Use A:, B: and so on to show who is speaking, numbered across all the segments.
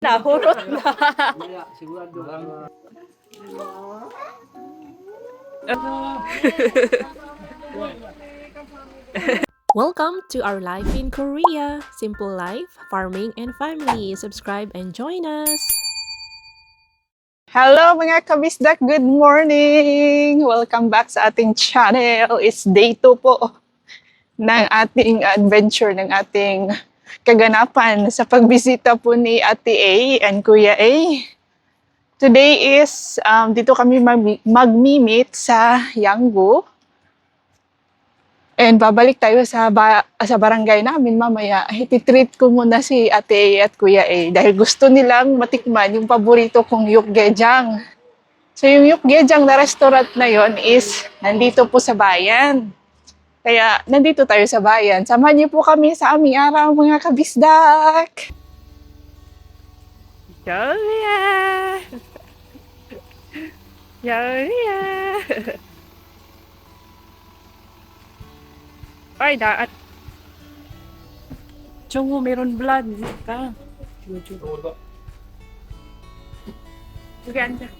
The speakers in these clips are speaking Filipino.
A: Nahurot na.
B: Welcome to our life in Korea. Simple life, farming, and family. Subscribe and join us.
A: Hello mga kabisdak, good morning! Welcome back sa ating channel. It's day 2 po ng ating adventure, ng ating kaganapan sa pagbisita po ni Ate A and Kuya A. Today is, dito kami mag-meet sa Yanggu. And babalik tayo sa barangay namin mamaya. Ititreat ko muna si Ate A at Kuya A dahil gusto nilang matikman yung paborito kong yukgejang. So yung yukgejang na restaurant na yon is nandito po sa bayan. Kaya nandito tayo sa bayan. Samahan niyo po kami sa aming araw mga kabisdak. Yoria! Yoria! Ay, daat. Chungo, meron blood. Ka. Ganda.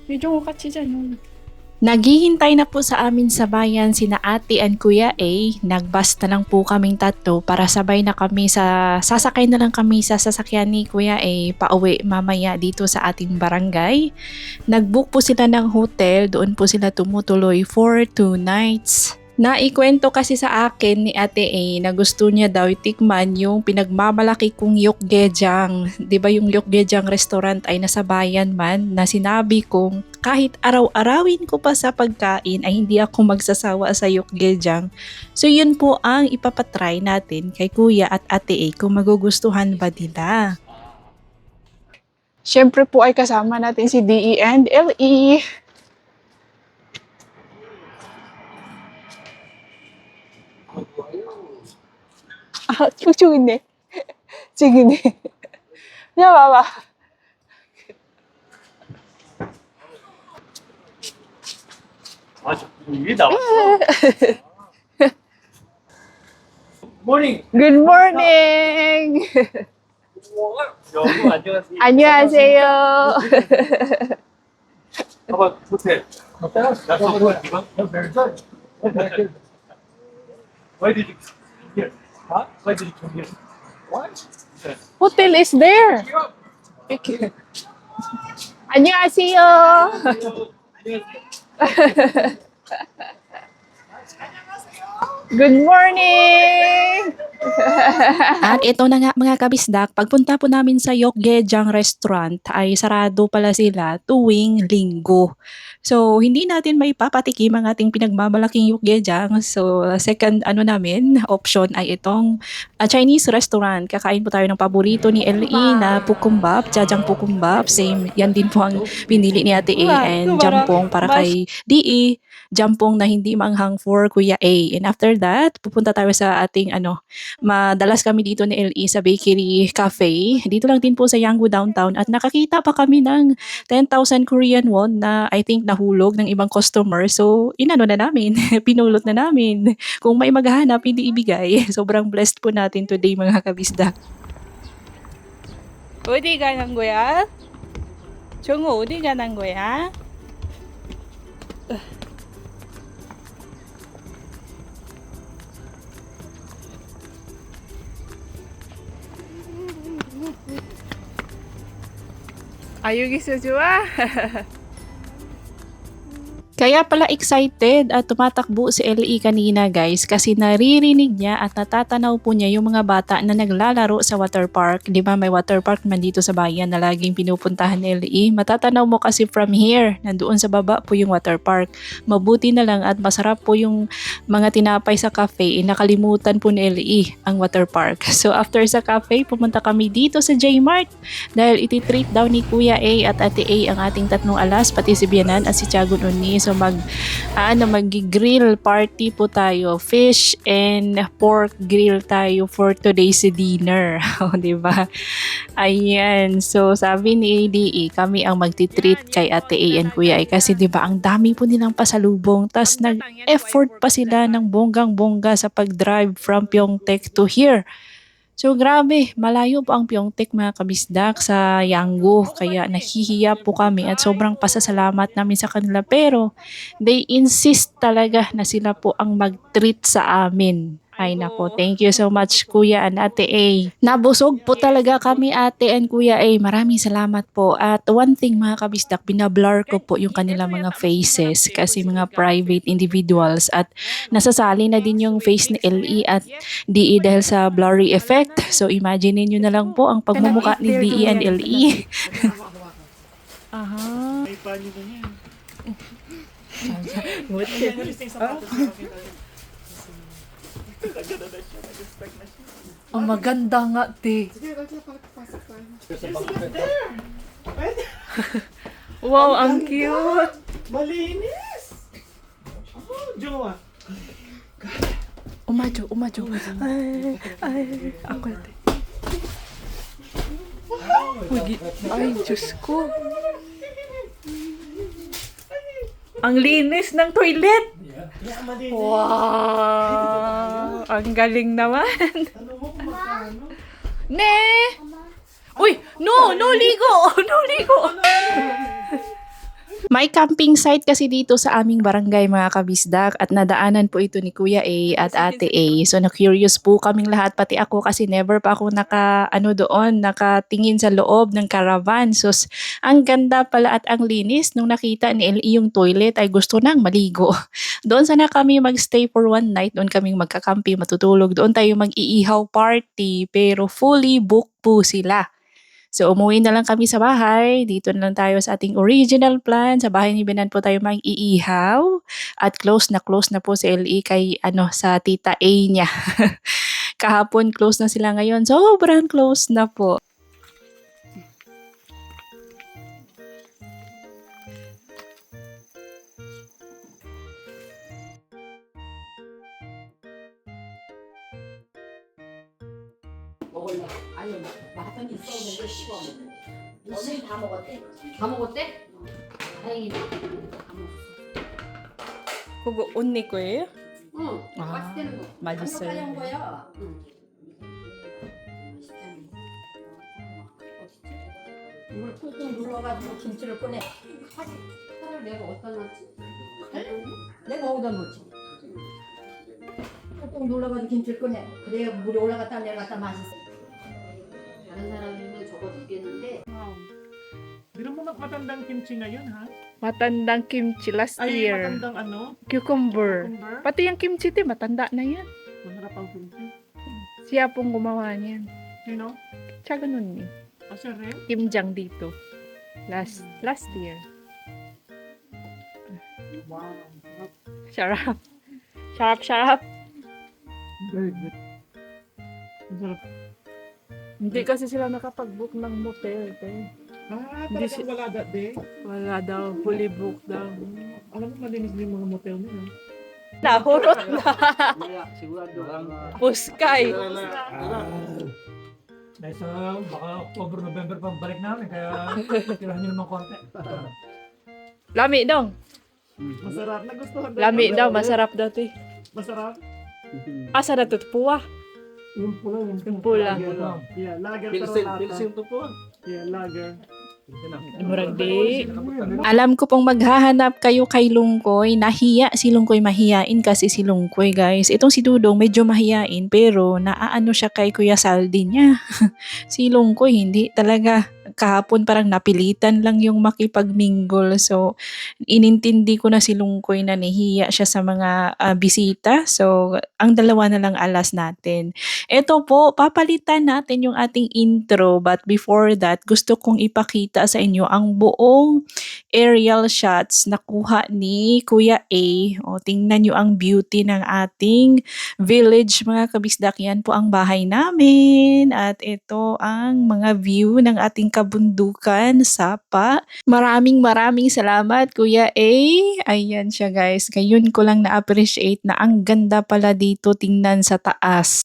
A: Medyo kasi dyan.
B: Naghihintay na po sa amin sa bayan sina Ate and Kuya A. Nagbus na lang po kaming tatlo para sabay na kami sasakay na lang kami sa sasakyan ni Kuya A pauwi mamaya dito sa ating barangay. Nagbook po sila ng hotel, doon po sila tumutuloy for 2 nights. Naikwento kasi sa akin ni Ate A na gusto niya daw itikman yung pinagmamalaki kong yukgejang. 'Di ba yung yukgejang restaurant ay nasa bayan man, na sinabi kong kahit araw-arawin ko pa sa pagkain ay hindi ako magsasawa sa yukgejang. So yun po ang ipapatry natin kay Kuya at Ate A kung magugustuhan ba nila.
A: Siyempre po ay kasama natin si DE and LE. 아, 쭉쭉 있네. 지금 있네. 야, 봐봐.
C: 아, 저 위에 나왔어. 모닝.
A: Good morning.
C: 여러분 안녕하세요.
A: 안녕하세요.
C: 봐봐 호텔. Why did you come here? Huh? Why did you come here? What?
A: Hotel is there. 안녕하세요. Good morning.
B: At ito na nga mga kabisdak, pagpunta po namin sa Yukgejang restaurant ay sarado pala sila tuwing linggo. So, hindi natin may papatikim ang ating pinagmamalaking yukgejang. So, second option ay itong Chinese restaurant. Kakain po tayo ng paborito ni LE na pukumbap, jajang pukumbap. Same, yan din po ang pinili ni Ate A, and jampong para kay DE. Jampong na hindi manghang for Kuya A. And after that, pupunta tayo sa ating madalas kami dito ni LE sa Bakery Cafe. Dito lang din po sa Yanggu Downtown, at nakakita pa kami ng 10,000 Korean won na I think nahulog ng ibang customer. So, inano na namin, pinulot na namin. Kung may maghahanap, hindi ibigay. Sobrang blessed po natin today mga kabisdak.
A: 어디 가는 거야? 정우 어디 가는 거야? 아, 여기서 좋아?
B: Kaya pala excited at tumatakbo si LE kanina guys, kasi naririnig niya at natatanaw po niya yung mga bata na naglalaro sa water park. Di ba may water park man dito sa bayan na laging pinupuntahan ni LE? Matatanaw mo kasi from here, nandoon sa baba po yung water park. Mabuti na lang at masarap po yung mga tinapay sa cafe, nakalimutan po ni LE ang water park. So after sa cafe, pumunta kami dito sa J-Mart dahil ititreat daw ni Kuya A at Ate A ang ating tatlong alas, pati si Bianan at si Tiagon Uni. So mag-grill party po tayo. Fish and pork grill tayo for today's dinner. O, di ba? Ayan. So, sabi ni ADE, kami ang magti-treat kay Ate A and Kuya A kasi di ba ang dami po nilang pasalubong. Tas nag-effort pa sila ng bonggang-bongga sa pag-drive from Pyeongtaek to here. So grabe, malayo po ang Pyeongtaek mga kabisdak sa Yanggu. Kaya nahihiya po kami at sobrang pasasalamat namin sa kanila. Pero they insist talaga na sila po ang mag-treat sa amin. Ay nako, thank you so much Kuya and Ate A. Nabusog po talaga kami Ate and Kuya A. Maraming salamat po. At one thing mga kabisdak, binablur ko po yung kanilang mga faces kasi mga private individuals at nasasali na din yung face ni LE at DE dahil sa blurry effect. So imagine niyo na lang po ang pagmumukha ni DE and LE. Aha.
C: May panyo na yan.
B: Buti. Ang maganda nga, te. Wow, ang cute.
C: Malinis! Oh, Jowa.
B: Umadyo. Ay, ako te. Ay, Diyos ko. Ang linis ng toilet.
C: Yeah, malinis.
B: Wow! Ang galing naman.
C: Ano mo kung magkano?
B: Ne! Uy! No ligo! No ligo! May camping site kasi dito sa aming barangay mga kabisdak at nadaanan po ito ni Kuya A at Ate A. So na-curious po kaming lahat pati ako kasi never pa ako nakatingin sa loob ng caravan. So ang ganda pala at ang linis nung nakita ni LE yung toilet ay gusto nang maligo. Doon sana kami magstay for one night, doon kaming magkakampi, matutulog, doon tayo mag-iihaw party pero fully booked po sila. So, umuwi na lang kami sa bahay. Dito na lang tayo sa ating original plan. Sa bahay ni Benan po tayo mag-iihaw. At close na po si LE kay sa tita A niya. Kahapon close na sila ngayon. Sobrang close na po.
D: 아니 마라탕 있었는데 씹어. 오늘 다 먹었대? 다 먹었대? 다행이네. 다 먹었어.
B: 그거 언니 거예요?
D: 응.
B: 아,
D: 맛있다는 거.
B: 맛있어요.
D: 가져온 거야. 응. 맛있다는 거. 어딨지? 이걸 꾹꾹 눌러가지고 김치를 꺼내. 칼을 내가 어디다 놨지? 내가 어디다 놓지? 꾹꾹 눌러가지고 김치를 꺼내. 그래야 물이 올라갔다 내려갔다 맛있어. 다른 사람이면 저거 주겠는데.
C: Biro mo matandang kimchi ngayon, ha?
A: Matandang kimchi last
C: Ay,
A: year.
C: matandang ano?
A: Cucumber.
C: Cucumber?
A: Pati yung kimchi, te, matanda na yan.
C: Masarap ang kimchi.
A: Siya pong gumawa niyan.
C: Sino?
A: Siya ganun eh.
C: Asya rin?
A: Kimjang dito. Last year.
C: Wow.
A: Sarap. Sarap.
C: Very good. Masarap.
A: Hindi kasi sila nakapag-book ng motel. Te. Hindi
C: Talagang wala that day?
A: Wala daw. Fully booked daw.
C: Alam mo, malinis din yung mga motel nila.
A: Nahurot na. Puskay.
C: Dahil sa baka October, November pang balik namin, kaya tirahan nyo naman konti.
A: Lami daw.
C: Masarap. Nagustuhan
A: Lami daw. Masarap daw, te.
C: Masarap.
A: Asa na tutupuwa?
C: Yung pula.
A: Yung pula.
C: Yeah, lager.
E: Pilsen to po.
C: Yeah, lager.
A: Murag di.
B: Alam ko pong maghahanap kayo kay Lungkoy. Nahiya si Lungkoy, mahiyain kasi si Lungkoy guys. Itong si Dudong medyo mahiyain pero naaano siya kay Kuya Saldi niya. Si Lungkoy hindi talaga. Kahapon parang napilitan lang yung makipagmingle. So, inintindi ko na si Lungkoy na nahiya siya sa mga bisita. So, ang dalawa na lang alas natin. Ito po, papalitan natin yung ating intro. But before that, gusto kong ipakita sa inyo ang buong aerial shots na kuha ni Kuya A. O, tingnan nyo ang beauty ng ating village mga kabisdak. Yan po ang bahay namin. At ito ang mga view ng ating kabundukan, Sapa. Maraming salamat Kuya A. Ayan siya guys. Ngayon ko lang na-appreciate na ang ganda pala dito tingnan sa taas.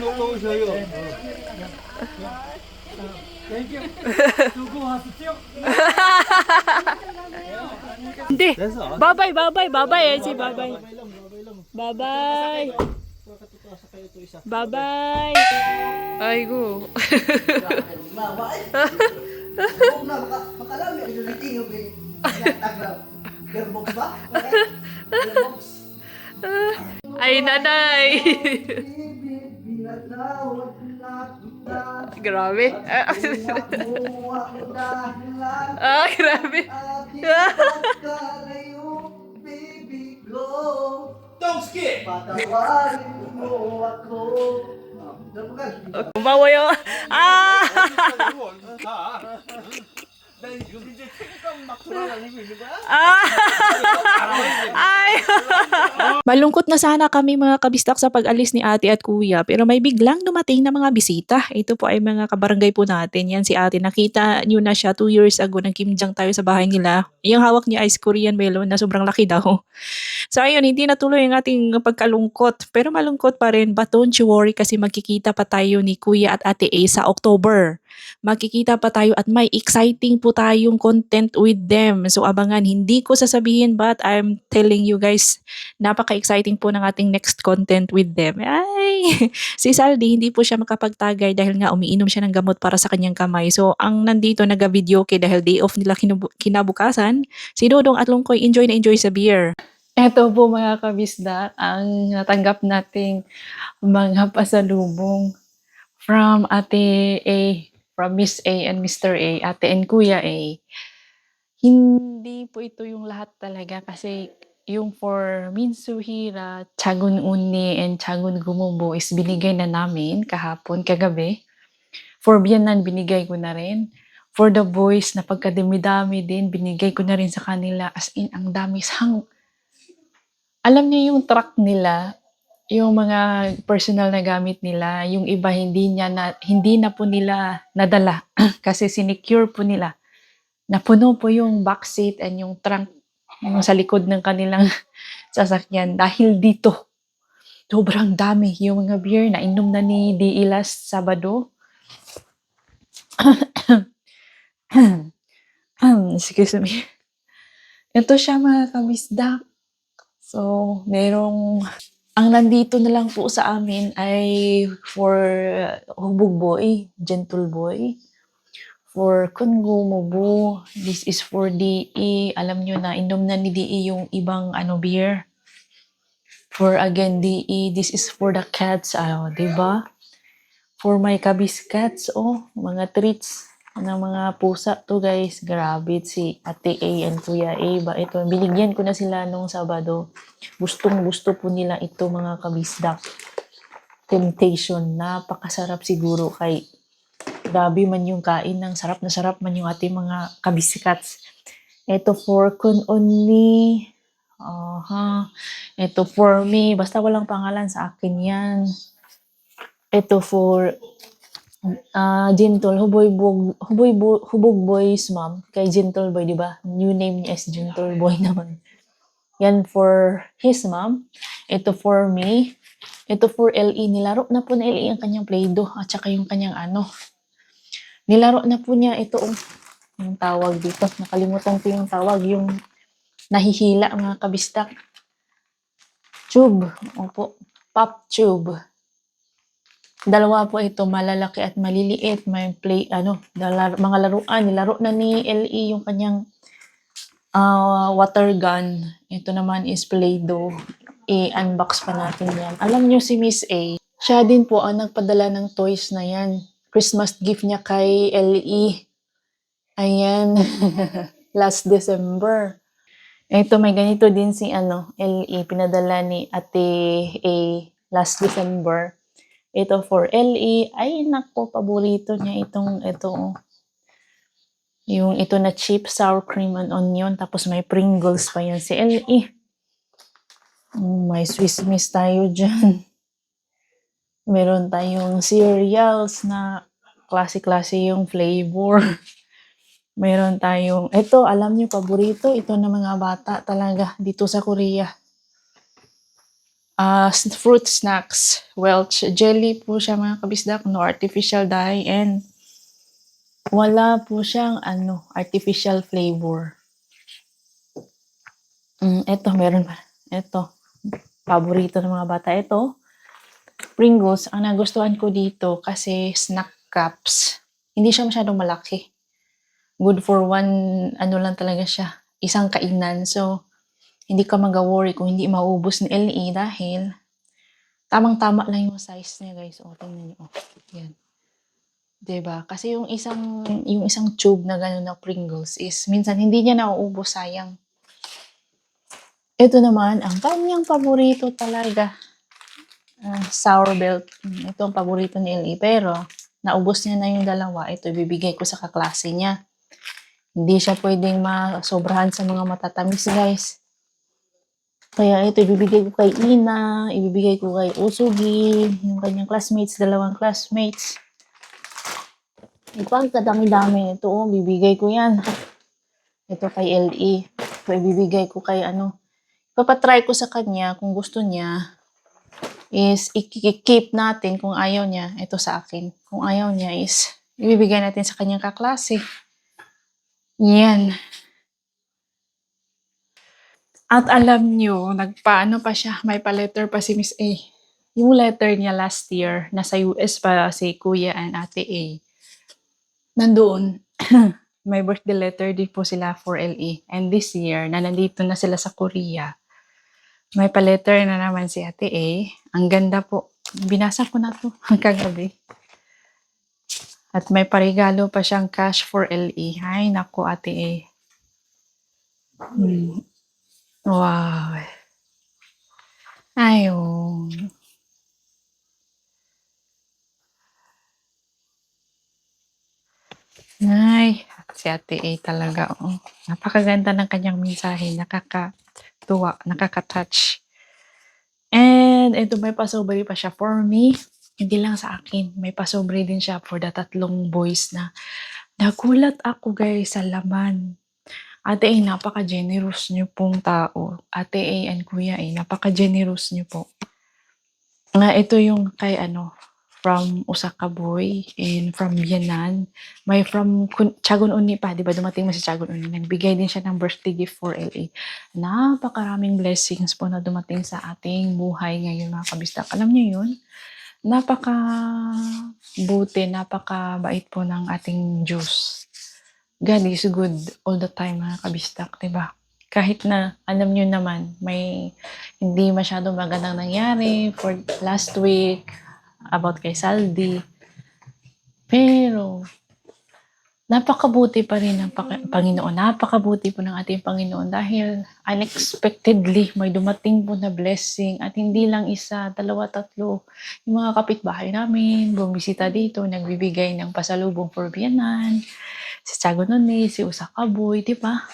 C: 놀러 오셔요. 땡큐. 수고하셨죠?
B: Hindi.
C: 됐어.
B: Bye-bye, bye-bye, bye-bye, Eji, bye-bye. Bye-bye. Bye-bye. Aigo.
E: Makalami ito na tingog eh. Gearbox ba? Gearbox.
B: Ay, nanay.
E: Binatawad na kita.
B: Grabe. Grabe.
E: Baby ko.
C: Don't skip.
E: Patawarin mo ako.
B: Umawa yun.
C: 나 요즘 이제 태극감 막 돌아다니고 있는 거야?
B: Ay! Malungkot na sana kami mga kabistak sa pag-alis ni ate at kuya pero may biglang dumating na mga bisita. Ito po ay mga kabarangay po natin. Yan si ate. Nakita nyo na siya 2 years ago. Nagkimjang tayo sa bahay nila. Yung hawak niya ice Korean melon na sobrang laki daw. So ayun, hindi natuloy ang ating pagkalungkot. Pero malungkot pa rin. But don't you worry kasi magkikita pa tayo ni kuya at ate A sa October. Magkikita pa tayo at may exciting po tayong content with them. So abangan, hindi ko sasabihin but I'm telling you guys, napaka-exciting po ng ating next content with them. Ay, si Saldi hindi po siya makapagtagay dahil nga umiinom siya ng gamot para sa kanyang kamay. So ang nandito nag-video kay dahil day off nila kinabukasan, si Dodong at Lungkoy enjoy na enjoy sa beer. Eto po mga kabisda, ang natanggap nating mga pasalubong from Ate A, from Miss A and Mr. A, Ate and Kuya A. Hindi po ito yung lahat talaga kasi yung for Minsuhira, Chagun Uni, and Chagun Gumubo is binigay na namin kahapon, kagabi. For Bianan, binigay ko na rin. For the boys, na pagkadami-dami din, binigay ko na rin sa kanila. As in, ang dami. Alam niyo yung truck nila, yung mga personal na gamit nila, yung iba hindi na po nila nadala kasi sinecure po nila. Napuno po yung backseat and yung trunk yung sa likod ng kanilang sasakyan dahil dito. Sobrang dami yung mga beer na inom na ni D.E. last Sabado. Excuse me. Ito siya mga kabisdak. So, ang nandito na lang po sa amin ay for hubog boy, gentle boy. For Kungumobo, this is for DE. Alam nyo na, inom na ni DE yung ibang beer. For again, DE, this is for the cats. Diba? For my kabis cats, mga treats ng mga pusa to guys. Grabe si Ate A and Kuya A. Ito, binigyan ko na sila nung Sabado. Gustong gusto po nila ito mga kabisdak. Temptation, napakasarap siguro kay grabe man yung kain ng sarap na sarap man yung ating mga kabisikats. Ito for Kun Only. Ito for me. Basta walang pangalan sa akin yan. Ito for Gentle. Hubog Boys, ma'am. Kay Gentle Boy, di ba? New name niya is Gentle Boy naman. Yan for his mom. Ito for me. Ito for LE. Nilaro na po na LE ang kanyang Play-Doh at saka yung kanyang Nilaro na po niya ito. Yung tawag dito. Nakalimutan ko yung tawag. Yung nahihila mga kabistak. Tube. Opo. Pop tube. Dalawa po ito. Malalaki at maliliit. May mga laruan. Nilaro na ni LE yung kanyang water gun. Ito naman is Play-Doh. I-unbox pa natin yan. Alam nyo si Miss A, siya din po ang nagpadala ng toys na yan. Christmas gift niya kay LE. Ayan. Last December. Ito, may ganito din si LE. Pinadala ni Ate A last December. Ito for LE. Ay, nako, paborito niya ito. Yung ito na chip, sour cream and onion. Tapos may Pringles pa yan si LE. May Swiss Miss tayo dyan. Meron tayong cereals na klase-klase yung flavor. Meron tayong, ito, alam niyo, paborito, ito ng mga bata talaga dito sa Korea. Fruit snacks, Welch jelly po siya mga kabisdak, no artificial dye, and wala po siyang artificial flavor. Ito, meron pa. Ito, paborito ng mga bata. Ito, Pringles, ang nagustuhan ko dito kasi snack cups. Hindi siya masyadong malaki. Good for one, lang talaga siya. Isang kainan. So, hindi ka mag-worry kung hindi maubos ni LE dahil tamang-tama lang yung size niya, guys. O, tingnan niyo. Yan. 'Di ba? Kasi yung isang tube na gano'n na Pringles is minsan hindi niya nauubos, sayang. Ito naman, ang kanyang paborito talaga. Sour belt. Ito ang paborito ni LE. Pero, naubos niya na yung dalawa. Ito, ibibigay ko sa kaklase niya. Hindi siya pwedeng masobrahan sa mga matatamis, guys. Kaya ito, ibibigay ko kay Ina, ibibigay ko kay Usugi, yung kanyang classmates, dalawang classmates. Ito ang kadami-dami. Ito, bibigay ko yan. Ito kay LE. Ito, ibibigay ko kay Papatry ko sa kanya kung gusto niya is i-keep natin. Kung ayaw niya, ito sa akin. Kung ayaw niya is ibibigay natin sa kanyang kaklase. Yan. At alam nyo, nagpaano pa siya, may pa-letter pa si Miss A. Yung letter niya last year, nasa US pa si Kuya and Ate A. Nandoon, may birthday letter din po sila for LE. And this year, na nandito na sila sa Korea, may pa-letter na naman si Ate A. Ang ganda po. Binasa ko na to kagabi. At may parigalo pa siyang cash for LE. Ay, naku, Ate A. Wow. Ayun. Ay, si Ate A talaga, oh. Napakaganda ng kanyang mensahe. Nakakatuwa, nakaka-touch. And ito, may pasobre pa siya for me. Hindi lang sa akin. May pasobre din siya for the 3 boys na nagulat ako, guys, sa laman. Ate A, napaka-generous niyo pong tao. Ate A and Kuya A, napaka-generous niyo po. Ito yung kay from Osaka Boy and from Yan'an. May from Chagon Uni pa, di ba? Dumating mo si Chagon Uni. Nagbigay din siya ng birthday gift for LA. Napakaraming blessings po na dumating sa ating buhay ngayon, mga kabistak. Alam niyo yun? Napaka-buti, napaka-bait po ng ating Diyos. God is good all the time, mga kabistak, di ba? Kahit na, alam nyo naman, may hindi masyadong magandang nangyari for last week, about kay Saldi. Pero, napakabuti pa rin ng Panginoon. Napakabuti po ng ating Panginoon dahil unexpectedly may dumating po na blessing at hindi lang isa, 2, 3. Yung mga kapitbahay namin, bumisita dito, nagbibigay ng pasalubong for biyanan. Si Chagonone, si Usakaboy, di ba?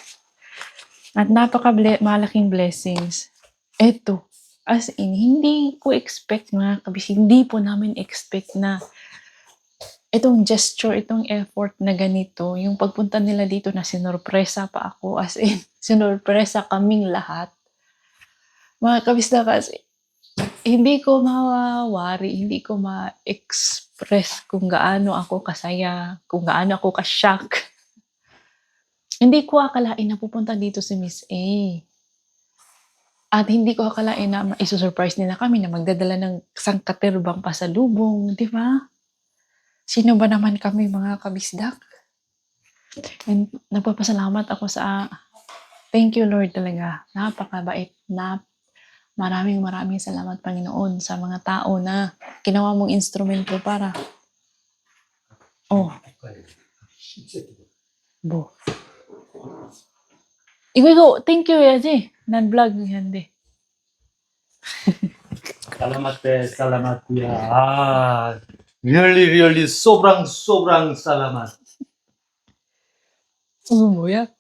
B: At malaking blessings. Eto, as in, hindi ko expect mga kabis, hindi po namin expect na itong gesture, itong effort na ganito, yung pagpunta nila dito na sinurpresa pa ako, as in, sinurpresa kaming lahat. Mga kabis na kasi, hindi ko mawawari, hindi ko ma-express kung gaano ako kasaya, kung gaano ako ka-shock. Hindi ko akalain na pupunta dito si Miss A. At hindi ko akalain na isusurprise nila kami na magdadala ng sangkaterbang pasalubong, di ba? Sino ba naman kami, mga kabisdak? And nagpapasalamat ako thank you Lord talaga. Napakabait. Maraming salamat Panginoon sa mga tao na ginawa mong instrumento para 이거 thank you 해야지. 난 vlog 한데.
C: Salamat ya. Really, sobrang salamat.
B: 뭐야?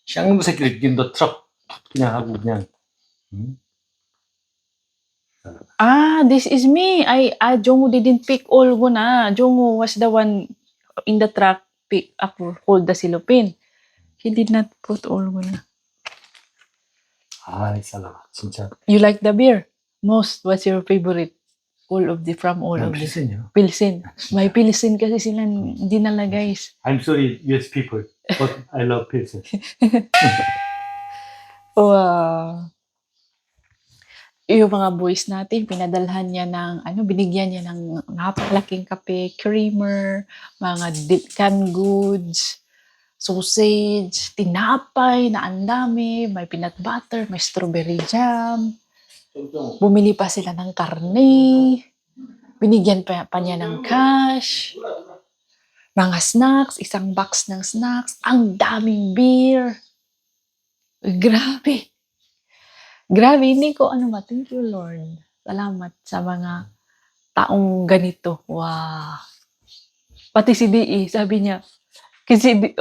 C: 샹놈 새끼를 낀도 트럭 그냥 하고 그냥.
B: This is me. Jongwoo didn't pick all ko na. Jongwoo was the one in the truck pick up or hold the cellophane. He did not put all muna.
C: 아이 살라 진짜.
B: You like the beer? Most, what's your favorite? All of the, from all
C: 난
B: of the.
C: 필승이야.
B: Pilsen. May pilsen kasi sila dinala, guys.
C: I'm sorry, US people, but I love pilsen.
B: Wow. Yung mga boys natin, pinadalhan niya ng, binigyan niya ng napakalaking kape, creamer, mga canned goods, sausage, tinapay na ang dami, may peanut butter, may strawberry jam. Bumili pa sila ng karne, binigyan pa niya ng cash, mga snacks, isang box ng snacks, ang daming beer. Grabe. Grabe, hindi ko thank you Lord. Salamat sa mga taong ganito. Wow. Pati si DE, sabi niya, kasi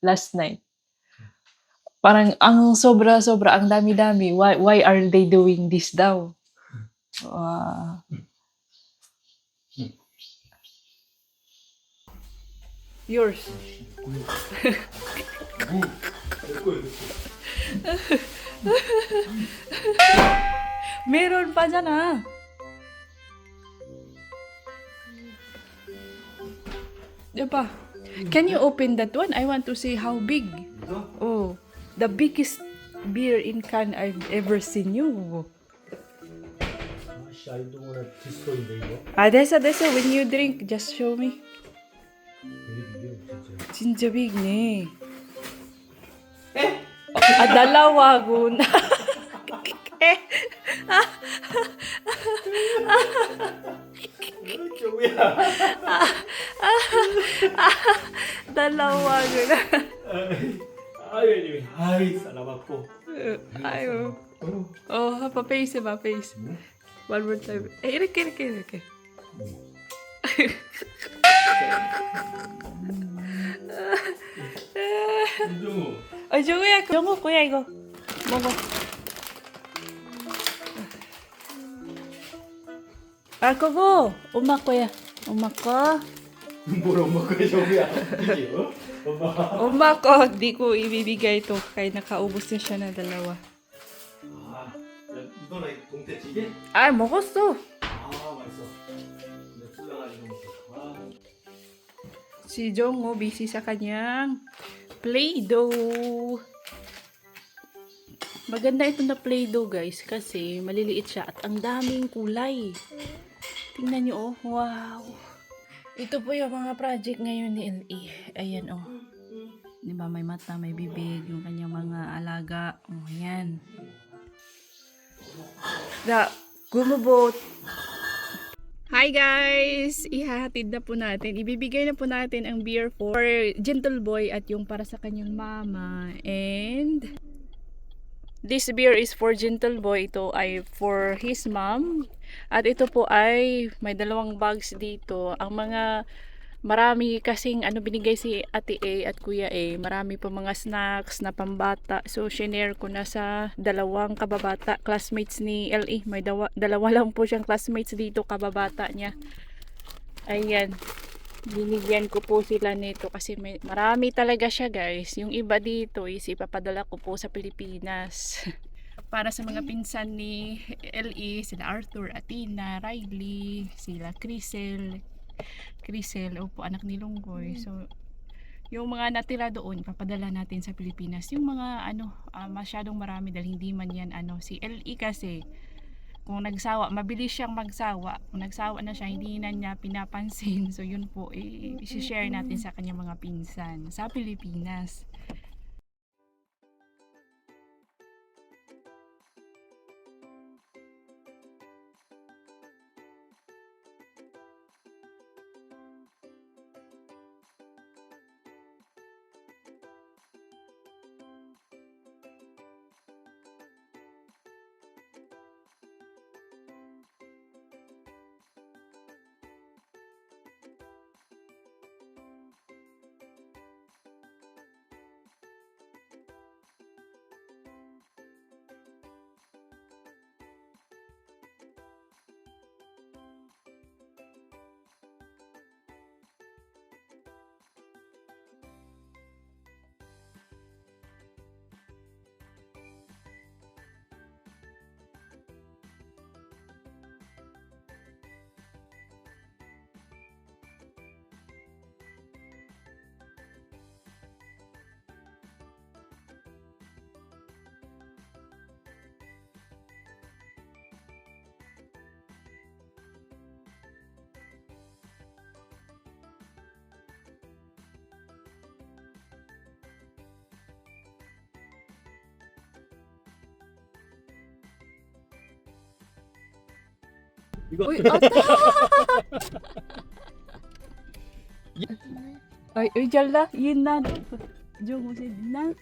B: last night, parang ang sobra-sobra, ang dami-dami. Why are they doing this daw? Wow. Yours. Meron pa dyan Diba? Can you open that one? I want to see how big. Oh, the biggest beer in can I've ever seen you.
C: I don't wanna destroy 이거.
B: Desa, when you drink, just show me. 진짜 big ne. Dalawa gun. Dalawa gun.
C: 아이 살라봤고.
B: Ayo. Oh, pa-face. One more time. 이렇게.
C: 윤정우.
B: 정우 kuya 이거 먹어. 그거 엄마 거야. 엄마 거.
C: 뭘 엄마 거야 정우야. 그지? 어? 엄마.
B: 엄마 거 di ko ibibigay ito kaya nakaubos na siya na dalawa.
C: 아, 누나랑 동태찌개?
B: 먹었어.
C: 맛있어. 근데 불나가지고 먹었어.
B: Si Jongho busy sa kanyang Play-Doh. Maganda ito na Play-Doh, guys, kasi maliliit siya at ang daming kulay. Tingnan nyo, wow. Ito po yung mga project ngayon ni LE. Ayan, Diba, may mata, may bibig, yung kanyang mga alaga. Ayan. Gumubot. Hi guys! Ihahatid na po natin. Ibibigay na po natin ang beer for Gentle Boy at yung para sa kanyang mama. And this beer is for Gentle Boy. Ito ay for his mom. At ito po ay may dalawang bags dito. Ang mga marami kasing binigay si Ate A at Kuya A. Marami po mga snacks na pambata. So, shinare ko na sa dalawang kababata. Classmates ni LE. May dalawa lang po siyang classmates dito, kababata niya. Ayan. Binigyan ko po sila nito kasi marami talaga siya, guys. Yung iba dito is ipapadala ko po sa Pilipinas. Para sa mga pinsan ni LE, sila Arthur, Atina, Riley, sila Crisel, opo, anak ni Longgoy. So, yung mga natira doon, papadala natin sa Pilipinas. Yung mga masyadong marami dahil hindi man yan si LE kasi kung nagsawa, mabilis siyang magsawa. Kung nagsawa na siya, hindi na niya pinapansin. So, yun po, i-share natin sa kanyang mga pinsan sa Pilipinas.
C: 이거
B: Uy, ata! Ay, uy, dyan la. Yun na. Diyo mo si na.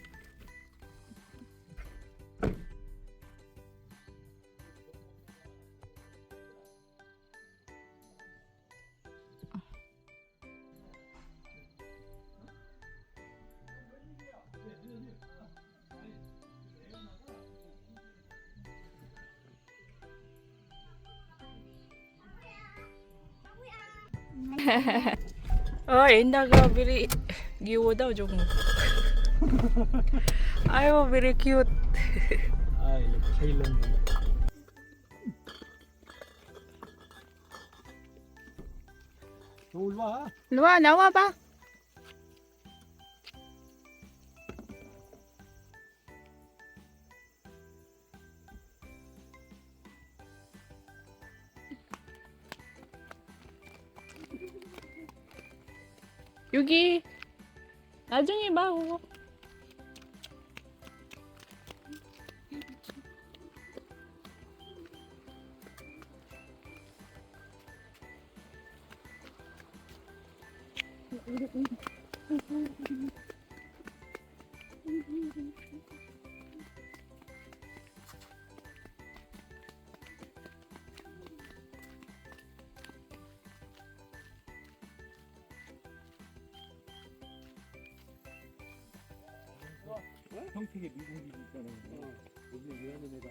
B: Ay, nagabili. Giwo daw, joke mo. Ay, oh, very cute.
C: 아 이렇게 샤일런 너 올라와
A: Luwa, nawa ba? 여기 나중에 봐. 그거.
C: 형택의 미국이 있잖아요 여기 왜 하는 애가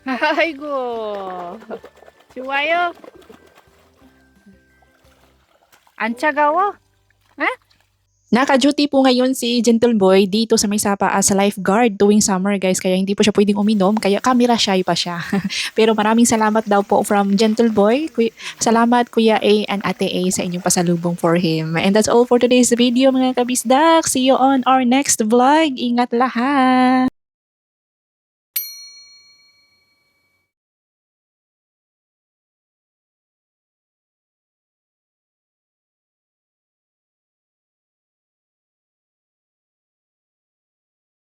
C: 하나 있어
A: 아이고, 좋아요. 안 차가워?
B: Naka-duty po ngayon si Gentle Boy dito sa may sapa as a lifeguard tuwing summer guys. Kaya hindi po siya pwedeng uminom. Kaya camera shy pa siya. Pero maraming salamat daw po from Gentle Boy. Salamat Kuya A and Ate A sa inyong pasalubong for him. And that's all for today's video mga kabisdak. See you on our next vlog. Ingat lahat!